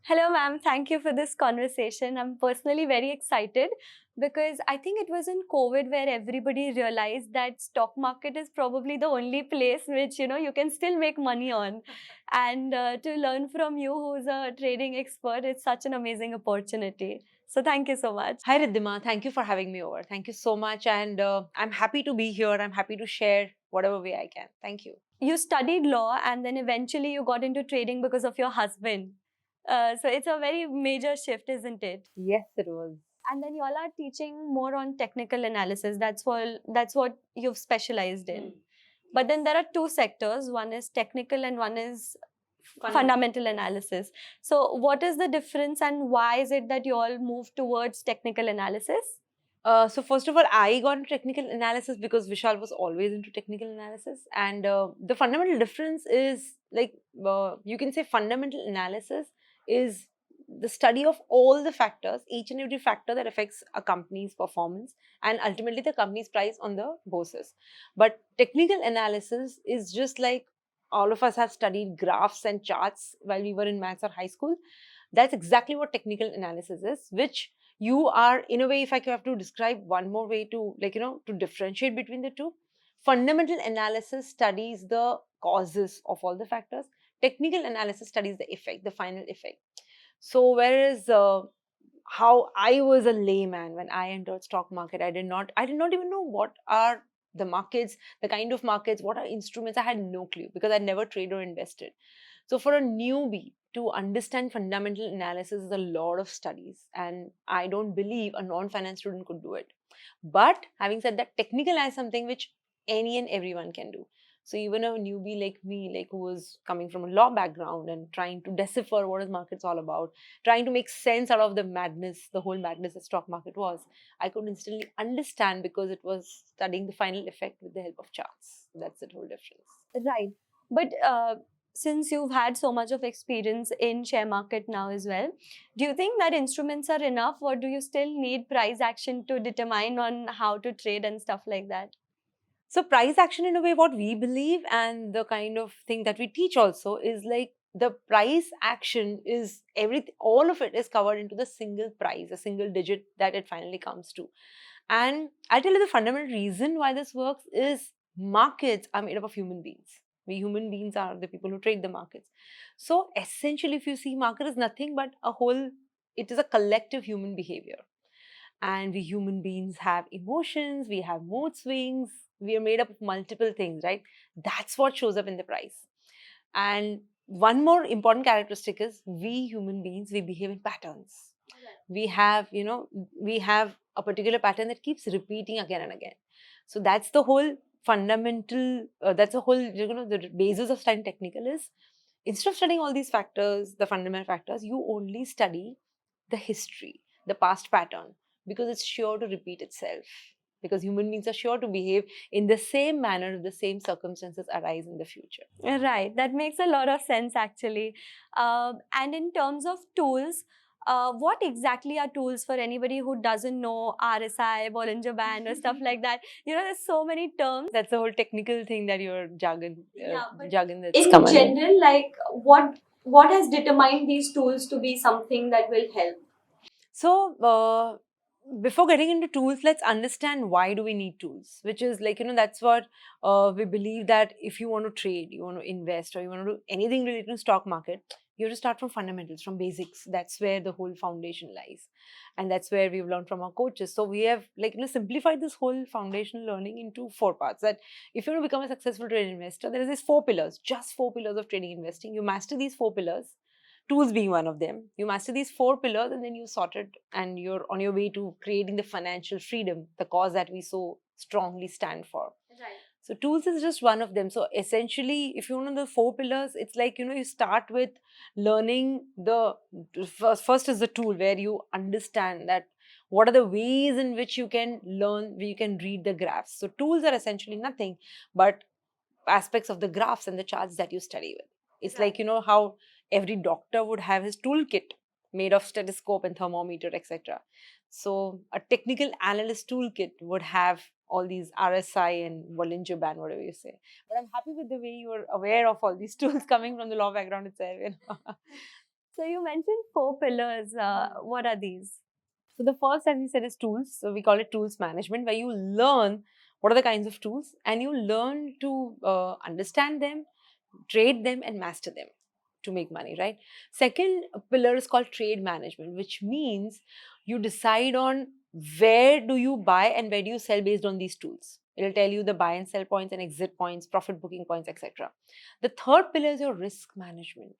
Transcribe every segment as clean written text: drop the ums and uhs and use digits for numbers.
Hello, ma'am. Thank you for this conversation. I'm personally very excited because I think it was in COVID where everybody realized that stock market is probably the only place which you can still make money on. And to learn from you, who's a trading expert, it's such an amazing opportunity. So thank you so much. Hi Riddhima, thank you for having me over. Thank you so much, and I'm happy to be here. I'm happy to share whatever way I can. Thank you. You studied law and then eventually you got into trading because of your husband. So it's a very major shift, isn't it? Yes, it was. And then you all are teaching more on technical analysis. That's what you've specialized in. But then there are two sectors. One is technical and one is fundamental analysis. So what is the difference and why is it that you all move towards technical analysis? So first of all, I got into technical analysis because Vishal was always into technical analysis, and the fundamental difference is you can say fundamental analysis is the study of all the factors, each and every factor that affects a company's performance and ultimately the company's price on the bourses. But technical analysis is just like all of us have studied graphs and charts while we were in maths or high school. That's exactly what technical analysis is, which you are, in a way, if I have to describe one more way to to differentiate between the two, fundamental analysis studies the causes of all the factors. Technical analysis studies the effect, the final effect. So whereas how I was a layman when I entered stock market, I did not even know what are the markets, the kind of markets, what are instruments. I had no clue because I never traded or invested. So for a newbie to understand fundamental analysis is a lot of studies, and I don't believe a non-finance student could do it. But having said that, technical is something which any and everyone can do. So even a newbie like me, like who was coming from a law background and trying to decipher what is markets all about, trying to make sense out of the madness, the whole madness the stock market was, I could instantly understand because it was studying the final effect with the help of charts. That's the whole difference. Right. But since you've had so much of experience in share market now as well, do you think that instruments are enough or do you still need price action to determine on how to trade and stuff like that? So price action, in a way, what we believe and the kind of thing that we teach also is like the price action is everything, all of it is covered into the single price, a single digit that it finally comes to. And I'll tell you the fundamental reason why this works is markets are made up of human beings. We human beings are the people who trade the markets. So essentially, if you see, market is nothing but a whole, it is a collective human behavior. And we human beings have emotions, we have mood swings, we are made up of multiple things, right? That's what shows up in the price. And one more important characteristic is we human beings, we behave in patterns. We have, we have a particular pattern that keeps repeating again and again. So that's the whole fundamental, that's the whole, the basis of studying technical is instead of studying all these factors, the fundamental factors, you only study the history, the past pattern, because it's sure to repeat itself. Because human beings are sure to behave in the same manner if the same circumstances arise in the future. Right, that makes a lot of sense actually. And in terms of tools, what exactly are tools for anybody who doesn't know RSI, Bollinger Band, or stuff like that? There's so many terms. That's the whole technical thing that your jargon, But jargon that's in come under. general, like what has determined these tools to be something that will help? So, before getting into tools, let's understand why do we need tools, which is like, that's what we believe that if you want to trade, you want to invest, or you want to do anything related to stock market, you have to start from fundamentals, from basics. That's where the whole foundation lies. And that's where we've learned from our coaches. So we have simplified this whole foundational learning into four parts. That if you want to become a successful trading investor, there is these four pillars, just four pillars of trading investing. You master these four pillars, tools being one of them. You master these four pillars and then you sort it and you're on your way to creating the financial freedom, the cause that we so strongly stand for. Right. So tools is just one of them. So essentially, if you know the four pillars, it's like, you start with learning the first is the tool where you understand that what are the ways in which you can learn, where you can read the graphs. So tools are essentially nothing but aspects of the graphs and the charts that you study with. It's like, how every doctor would have his toolkit made of stethoscope and thermometer, etc. So a technical analyst toolkit would have all these RSI and Bollinger Band, whatever you say. But I'm happy with the way you are aware of all these tools coming from the law background itself. So you mentioned 4 pillars. What are these? So the first, as we said, is tools. So we call it tools management, where you learn what are the kinds of tools and you learn to understand them, trade them, and master them to make money, right? Second pillar is called trade management, which means you decide on where do you buy and where do you sell based on these tools. It'll tell you the buy and sell points and exit points, profit booking points, etc. The third pillar is your risk management.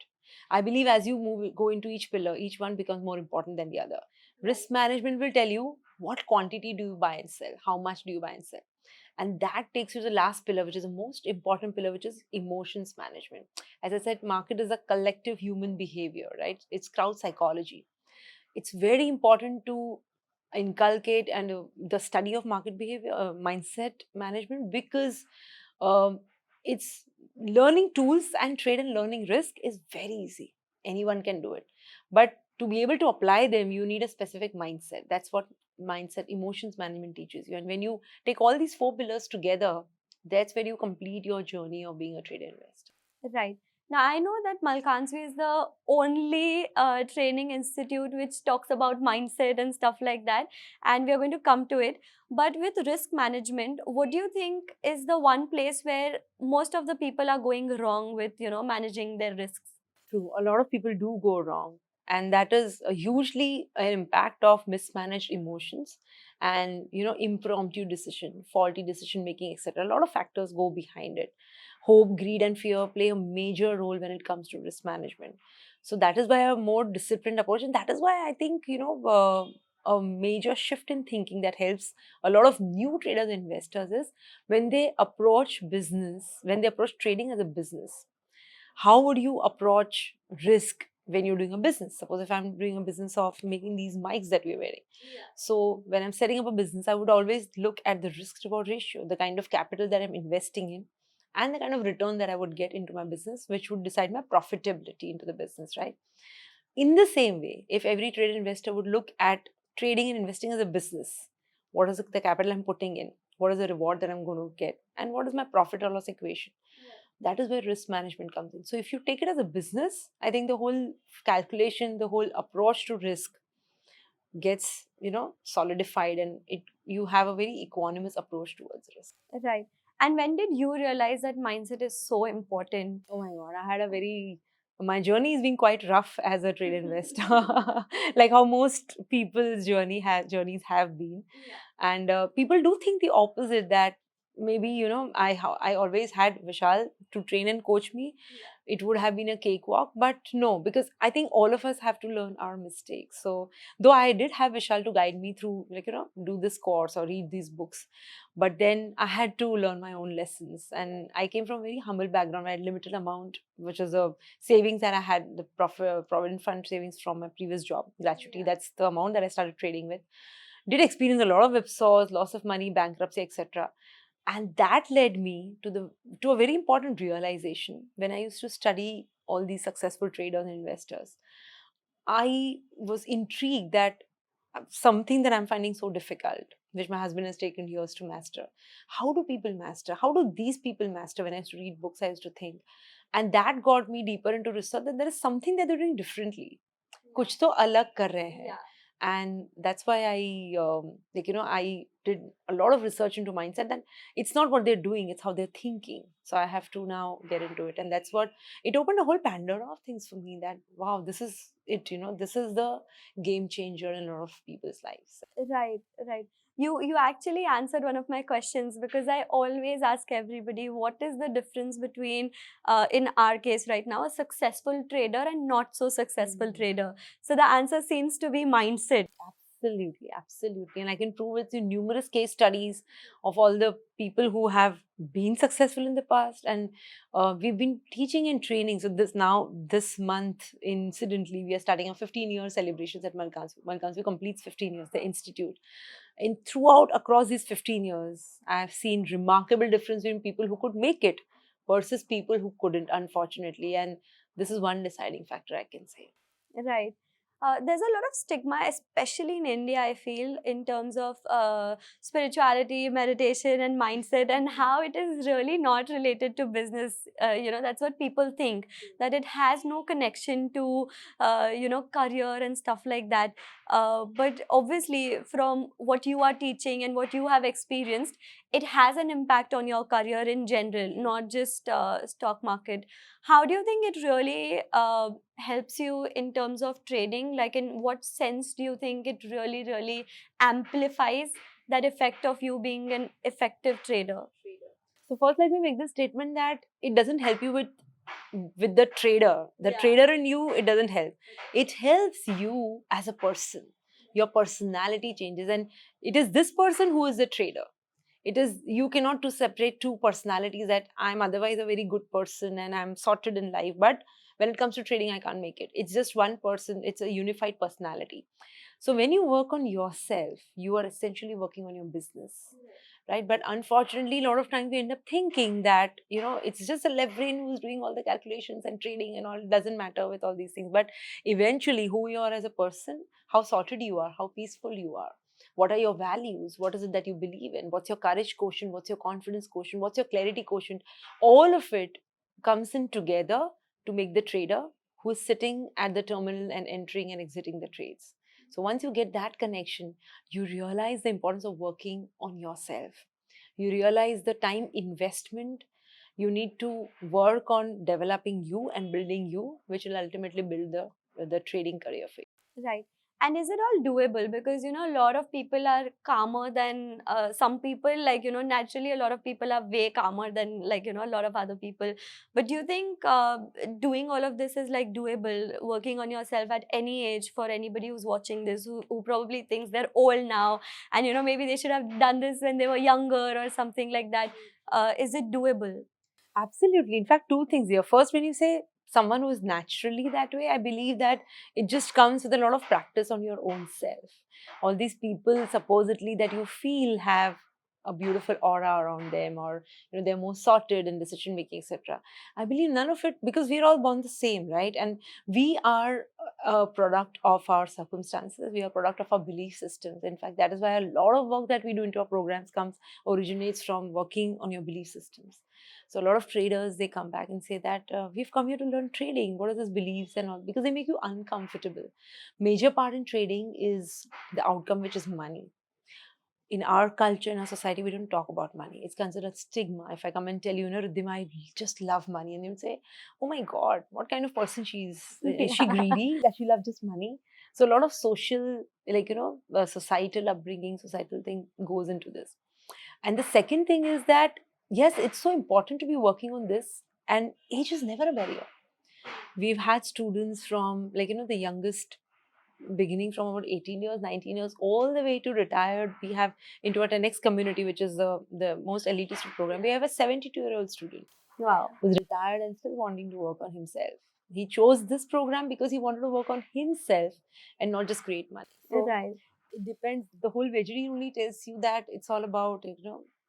I believe as you go into each pillar, each one becomes more important than the other. Risk management will tell you what quantity do you buy and sell, how much do you buy and sell. And that takes you to the last pillar, which is the most important pillar, which is emotions management. As I said, market is a collective human behavior, right? It's crowd psychology. It's very important to inculcate and the study of market behavior, mindset management, because um, it's learning tools and trade and learning risk is very easy. Anyone can do it. But to be able to apply them, you need a specific mindset. That's what mindset, emotions management teaches you. And when you take all these 4 pillars together, that's where you complete your journey of being a trader investor. Right. Now, I know that Malkansview is the only training institute which talks about mindset and stuff like that, and we are going to come to it. But with risk management, what do you think is the one place where most of the people are going wrong with, managing their risks? True, a lot of people do go wrong, and that is hugely an impact of mismanaged emotions and impromptu decision, faulty decision making, etc. A lot of factors go behind it. Hope, greed, and fear play a major role when it comes to risk management. So that is why a more disciplined approach, and that is why I think a major shift in thinking that helps a lot of new traders and investors is when they approach business, when they approach trading as a business, how would you approach risk when you're doing a business? Suppose if I'm doing a business of making these mics that we're wearing. Yeah. So when I'm setting up a business, I would always look at the risk reward ratio, the kind of capital that I'm investing in, and the kind of return that I would get into my business, which would decide my profitability into the business, right? In the same way, if every trader investor would look at trading and investing as a business, what is the capital I'm putting in? What is the reward that I'm going to get? And what is my profit or loss equation? That is where risk management comes in. So if you take it as a business, I think the whole calculation, the whole approach to risk gets solidified, and it you have a very equanimous approach towards risk. Right. And when did you realize that mindset is so important? Oh my god, my journey has been quite rough as a trade investor, like how most people's journeys have been. Yeah. And people do think the opposite, that maybe I always had Vishal to train and coach me. Yeah. It would have been a cakewalk, but no, because I think all of us have to learn our mistakes. So though I did have Vishal to guide me through, do this course or read these books, but then I had to learn my own lessons. And I came from a very humble background. I had limited amount, which is a savings that I had, the provident fund savings from my previous job, gratuity. Yeah. That's the amount that I started trading with. Did experience a lot of whipsaws, loss of money, bankruptcy, etc. And that led me to a very important realization when I used to study all these successful traders and investors. I was intrigued that something that I'm finding so difficult, which my husband has taken years to master. How do people master? How do these people master? When I used to read books, I used to think. And that got me deeper into research that there is something that they're doing differently. Kuch to alag kar rahe hain. Yeah. And that's why I did a lot of research into mindset, that it's not what they're doing, it's how they're thinking. So I have to now get into it. And that's what it opened a whole Pandora of things for me, that wow, this is it, this is the game changer in a lot of people's lives. Right, right. You actually answered one of my questions, because I always ask everybody what is the difference between, in our case right now, a successful trader and not so successful trader. So the answer seems to be mindset. Absolutely, absolutely. And I can prove with you numerous case studies of all the people who have been successful in the past. And we've been teaching and training. So this month, incidentally, we are starting a 15-year celebrations at Malkansview. Malkansview completes 15 years, the institute. And throughout, across these 15 years, I've seen remarkable difference between people who could make it versus people who couldn't, unfortunately. And this is one deciding factor, I can say. Right. there's a lot of stigma, especially in India, I feel, in terms of spirituality, meditation, and mindset, and how it is really not related to business. That's what people think, that it has no connection to, career and stuff like that. But obviously, from what you are teaching and what you have experienced, it has an impact on your career in general, not just stock market. How do you think it really helps you in terms of trading? Like, in what sense do you think it really, really amplifies that effect of you being an effective trader? So first, let me make the statement that it doesn't help you with the trader. The Yeah. trader in you, it doesn't help. It helps you as a person. Your personality changes, and it is this person who is the trader. It is, you cannot to separate two personalities, that I'm otherwise a very good person and I'm sorted in life, but when it comes to trading, I can't make it. It's just one person. It's a unified personality. So when you work on yourself, you are essentially working on your business, right? But unfortunately, a lot of times we end up thinking that, it's just a left brain who's doing all the calculations and trading and all. It doesn't matter with all these things. But eventually, who you are as a person, how sorted you are, how peaceful you are, what are your values, what is it that you believe in, what's your courage quotient, what's your confidence quotient, what's your clarity quotient, all of it comes in together to make the trader who is sitting at the terminal and entering and exiting the trades. So once you get that connection, you realize the importance of working on yourself. You realize the time investment you need to work on developing you and building you, which will ultimately build the trading career for you. Right. And is it all doable? Because, a lot of people are calmer than some people. Like, naturally, a lot of people are way calmer than, like, a lot of other people. But do you think doing all of this is like doable, working on yourself at any age, for anybody who's watching this, who probably thinks they're old now, and, maybe they should have done this when they were younger or something like that? Is it doable? Absolutely. In fact, two things here. First, when you say someone who is naturally that way, I believe that it just comes with a lot of practice on your own self. All these people supposedly that you feel have a beautiful aura around them, or they're more sorted in decision making, etc. I believe none of it, because we're all born the same, right? And we are a product of our circumstances. We are a product of our belief systems. In fact, that is why a lot of work that we do into our programs originates from working on your belief systems. So a lot of traders, they come back and say that we've come here to learn trading. What are these beliefs and all? Because they make you uncomfortable. Major part in trading is the outcome, which is money. In our culture, in our society, we don't talk about money. It's considered stigma. If I come and tell you, Riddhima, I just love money, and you would say, oh my God, what kind of person she is? Is she greedy that she loves just money? So a lot of social, societal upbringing, societal thing goes into this. And the second thing is that, yes, it's so important to be working on this, and age is never a barrier. We've had students from, the youngest, beginning from about 18 years, 19 years, all the way to retired. We have into our next community, which is the most elitist program. We have a 72-year-old student Wow. who's retired and still wanting to work on himself. He chose this program because he wanted to work on himself and not just create money. So Right. it depends. The whole veggie only tells you that it's all about,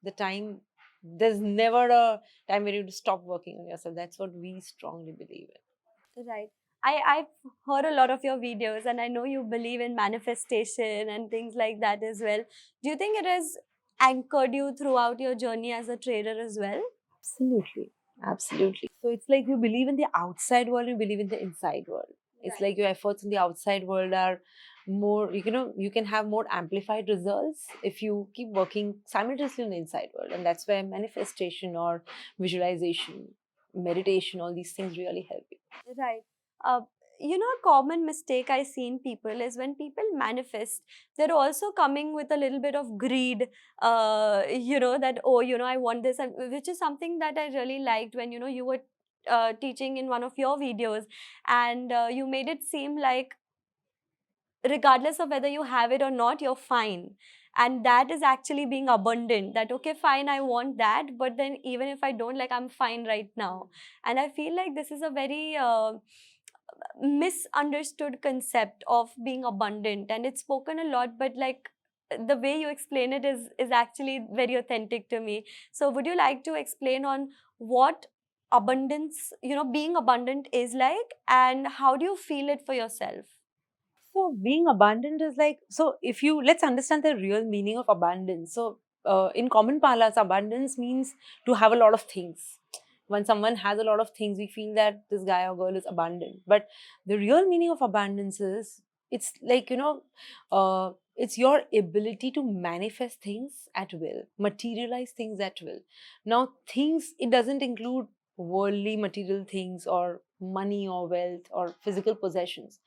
the time. There's never a time where you have to stop working on yourself. That's what we strongly believe in. Right. I've heard a lot of your videos, and I know you believe in manifestation and things like that as well. Do you think it has anchored you throughout your journey as a trader as well? Absolutely. Absolutely. So it's like you believe in the outside world, you believe in the inside world. It's Right. like your efforts in the outside world are more, you can have more amplified results if you keep working simultaneously in the inside world. And that's where manifestation or visualization, meditation, all these things really help you. Right. Uh, a common mistake I see in people is when people manifest, they're also coming with a little bit of greed, that, oh, I want this, and which is something that I really liked when, you were teaching in one of your videos, and you made it seem like regardless of whether you have it or not, you're fine. And that is actually being abundant, that okay, fine, I want that, but then even if I don't, like, I'm fine right now. And I feel like this is a very misunderstood concept of being abundant, and it's spoken a lot, but like the way you explain it is actually very authentic to me. So would you like to explain on what abundance, being abundant is like, and how do you feel it for yourself? So being abundant is like, so if you, let's understand the real meaning of abundance. So in common parlance, abundance means to have a lot of things. When someone has a lot of things, we feel that this guy or girl is abundant. But the real meaning of abundance is, it's like, it's your ability to manifest things at will, materialize things at will. Now, things, it doesn't include worldly material things or money or wealth or physical possessions.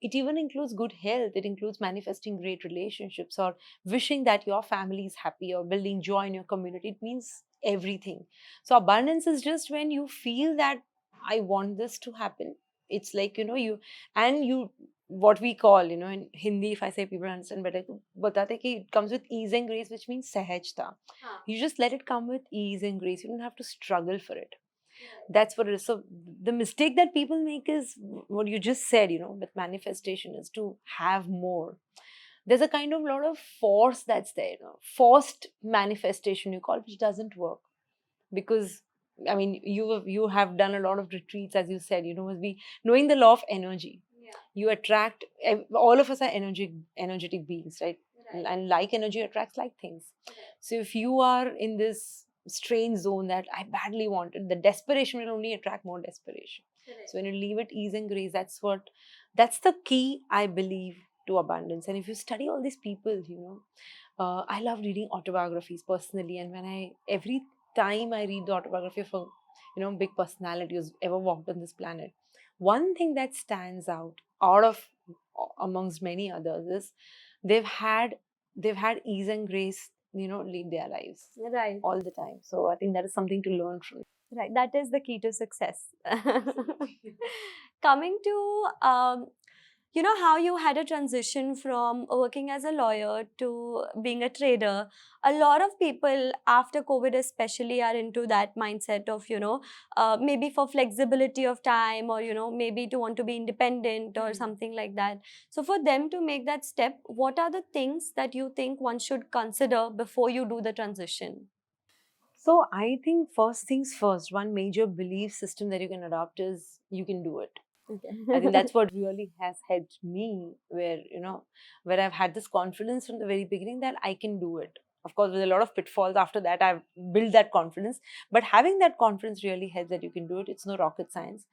It even includes good health. It includes manifesting great relationships or wishing that your family is happy or building joy in your community. It means everything. So abundance is just when you feel that I want this to happen. It's like, you what we call, in Hindi, if I say people understand better, to batate ki it comes with ease and grace, which means sahajta. You just let it come with ease and grace. You don't have to struggle for it. That's what it is. So the mistake that people make is what you just said, with manifestation, is to have more. There's a kind of lot of force that's there, forced manifestation you call, which doesn't work. Because I mean, you have done a lot of retreats, as you said, must be knowing the law of energy. You attract, all of us are energetic beings, right? And like energy attracts like things. So if you are in this strange zone that I badly wanted, the desperation will only attract more desperation. So when you leave it ease and grace, that's the key, I believe, to abundance. And if you study all these people, I love reading autobiographies personally. And every time I read the autobiography of a big personality who's ever walked on this planet, one thing that stands out of amongst many others is they've had ease and grace, lead their lives Right. all the time. So I think that is something to learn from. Right. That is the key to success. Coming to how you had a transition from working as a lawyer to being a trader. A lot of people after COVID especially are into that mindset of maybe for flexibility of time, or maybe to want to be independent or something like that. So for them to make that step, what are the things that you think one should consider before you do the transition? So I think first things first, one major belief system that you can adopt is you can do it. Okay. I think that's what really has helped me, where I've had this confidence from the very beginning that I can do it. Of course, with a lot of pitfalls after that, I've built that confidence. But having that confidence really helps that you can do it. It's no rocket science.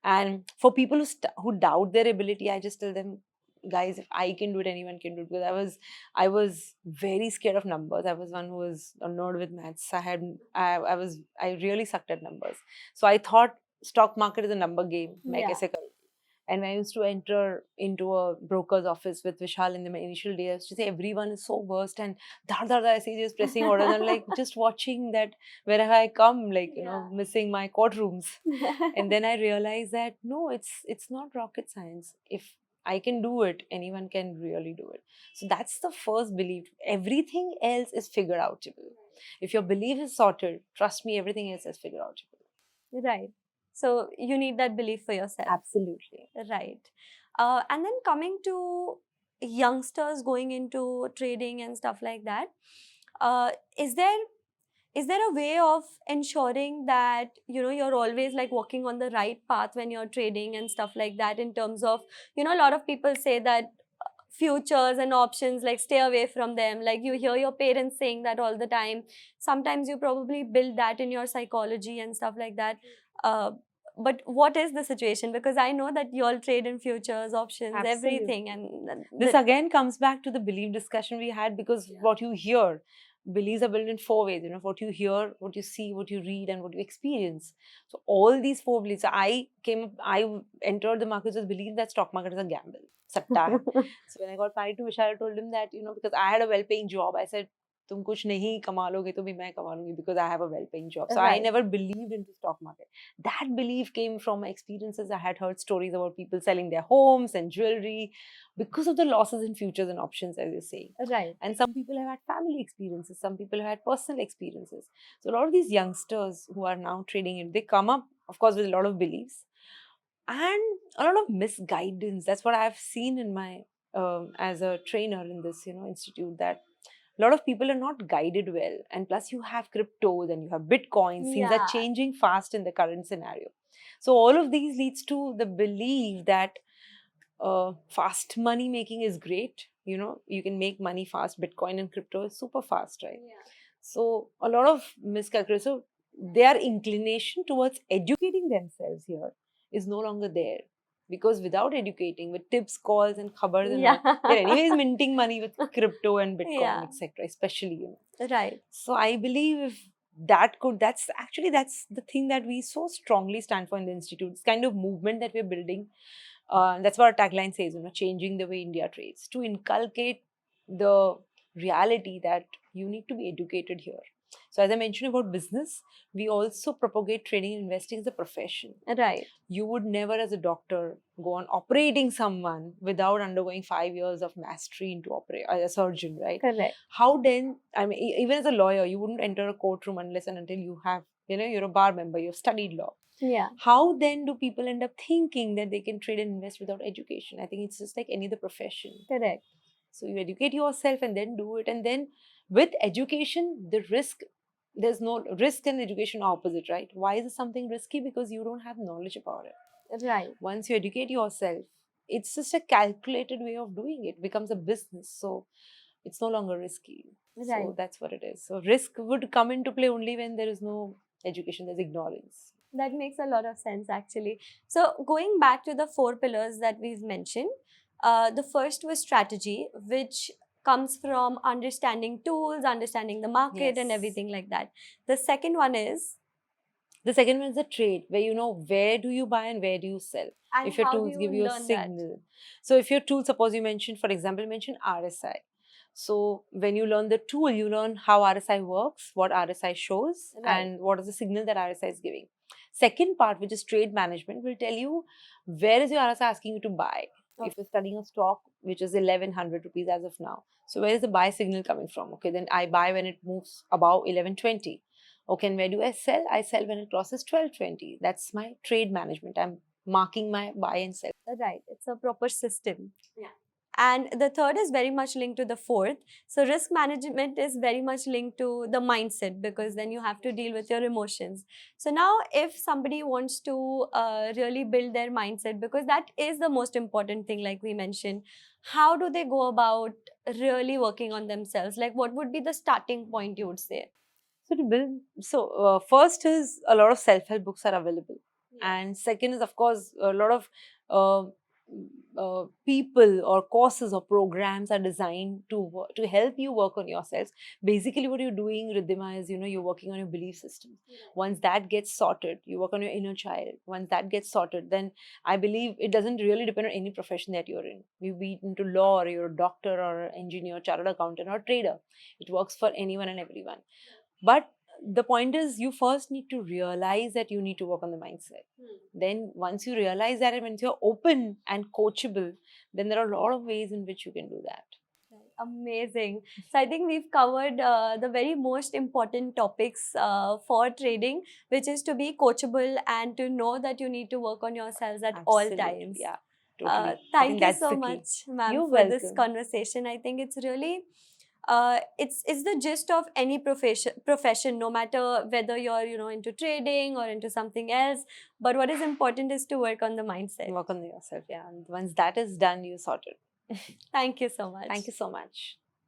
And for people who doubt their ability, I just tell them, guys, if I can do it, anyone can do it. Because I was very scared of numbers. I was one who was a nerd with maths. I really sucked at numbers. So I thought stock market is a number game. मैं Yeah. कैसे करूँ? And when I used to enter into a broker's office with Vishal in the initial days, I used to say everyone is so versed and I see just pressing orders. I'm like just watching that wherever I come, like missing my courtrooms. And then I realized that no, it's not rocket science. If I can do it, anyone can really do it. So that's the first belief. Everything else is figure outable. If your belief is sorted, trust me, everything else is figure outable. Right. So you need that belief for yourself. Absolutely. Right. And then coming to youngsters going into trading and stuff like that, uh, is there is there a way of ensuring that you're always like walking on the right path when you're trading and stuff like that, in terms of a lot of people say that futures and options, like stay away from them, like you hear your parents saying that all the time. Sometimes you probably build that in your psychology and stuff like that. uh, but what is the situation? Because I know that you all trade in futures, options, everything. Absolutely. And This again comes back to the belief discussion we had, because what you hear, beliefs are built in four ways. What you hear, what you see, what you read, and what you experience. So all these four beliefs. I entered the markets with belief that stock market is a gamble. Satta hai. So when I got married to Vishal, I told him that, because I had a well-paying job, I said, तुम कुछ नहीं कमा लोगे तो भी मैं कमा लूंगी, because I have a well-paying job. So I Right. never believed into stock market. That belief came from my experiences. I had heard stories about people selling their homes and jewelry because of the losses in futures and options, as you say. Right. And some people have had family experiences, some people have had personal experiences. So a lot of these youngsters who are now trading it, they come up, of course, with a lot of beliefs and a lot of misguidance. That's what I've seen in my as a trainer in this institute, that a lot of people are not guided well. And plus you have cryptos and you have bitcoins. Things are Yeah. changing fast in the current scenario. So all of these leads to the belief that fast money making is great. You know, you can make money fast. Bitcoin and crypto is super fast, right? Yeah. So a lot of miscalculation. So their inclination towards educating themselves here is no longer there. Because without educating, with tips, calls, and khabars and all, they're anyways minting money with crypto and Bitcoin, Yeah. etc. Especially, you know. Right. So I believe if that's the thing that we so strongly stand for in the institute. This kind of movement that we're building. That's what our tagline says, you know, changing the way India trades, to inculcate the reality that you need to be educated here. So as I mentioned about business, we also propagate trading and investing as a profession. Right. You would never, as a doctor, go on operating someone without undergoing 5 years of mastery into as a surgeon, right? Correct. How then, I mean, even as a lawyer, you wouldn't enter a courtroom unless and until you have, you know, you're a bar member, you've studied law. Yeah. How then do people end up thinking that they can trade and invest without education? I think it's just like any other profession. Correct. So you educate yourself and then do it. And then with education, there's no risk and education are opposite, right? Why is it something risky? Because you don't have knowledge about it. Right. Once you educate yourself, it's just a calculated way of doing it. It becomes a business. So it's no longer risky. Right. So that's what it is. So risk would come into play only when there is no education, there's ignorance. That makes a lot of sense, actually. So, going back to the 4 pillars that we've mentioned, the first was strategy, which comes from understanding tools, understanding the market, and Yes. everything like that. The second one is, The second one is the trade, where you know where do you buy and where do you sell. and If your how do tools you give you a learn that? signal. So if your tool, suppose you mentioned, for example, you mentioned RSI. So when you learn the tool, you learn how RSI works, what RSI shows, Right. and what is the signal that RSI is giving. Second part, which is trade management, will tell you where is your RSI asking you to buy. Okay. If you're studying a stock which is 1100 rupees as of now, so where is the buy signal coming from? Okay, then I buy when it moves above 1120. Okay, and where do I sell? I sell when it crosses 1220. That's my trade management. I'm marking my buy and sell. Right. It's a proper system. Yeah. And the third is very much linked to the fourth. So, risk management is very much linked to the mindset, because then you have to deal with your emotions. So, now if somebody wants to really build their mindset, because that is the most important thing, like we mentioned, how do they go about really working on themselves? Like, what would be the starting point, you would say? So to build, first is a lot of self-help books are available, and second is of course a lot of uh, people or courses or programs are designed to help you work on yourselves. Basically, what you're doing, Riddhima, is you're working on your belief system. Once that gets sorted, you work on your inner child. Once that gets sorted, then I believe it doesn't really depend on any profession that you're in. You be into law, or you're a doctor or an engineer, chartered accountant, or trader. It works for anyone and everyone. But the point is, you first need to realize that you need to work on the mindset. Then, once you realize that, and once you're open and coachable, then there are a lot of ways in which you can do that. Amazing. So I think we've covered the very most important topics for trading, which is to be coachable and to know that you need to work on yourselves at all Absolutely, times. yeah, totally. I Thank think you that's so the key. much, ma'am, You're for this welcome. conversation. I think it's really it's the gist of any profession, no matter whether you're into trading or into something else. But what is important is to work on the mindset. Work on yourself, yeah. And once that is done, you sorted. Thank you so much. Thank you so much.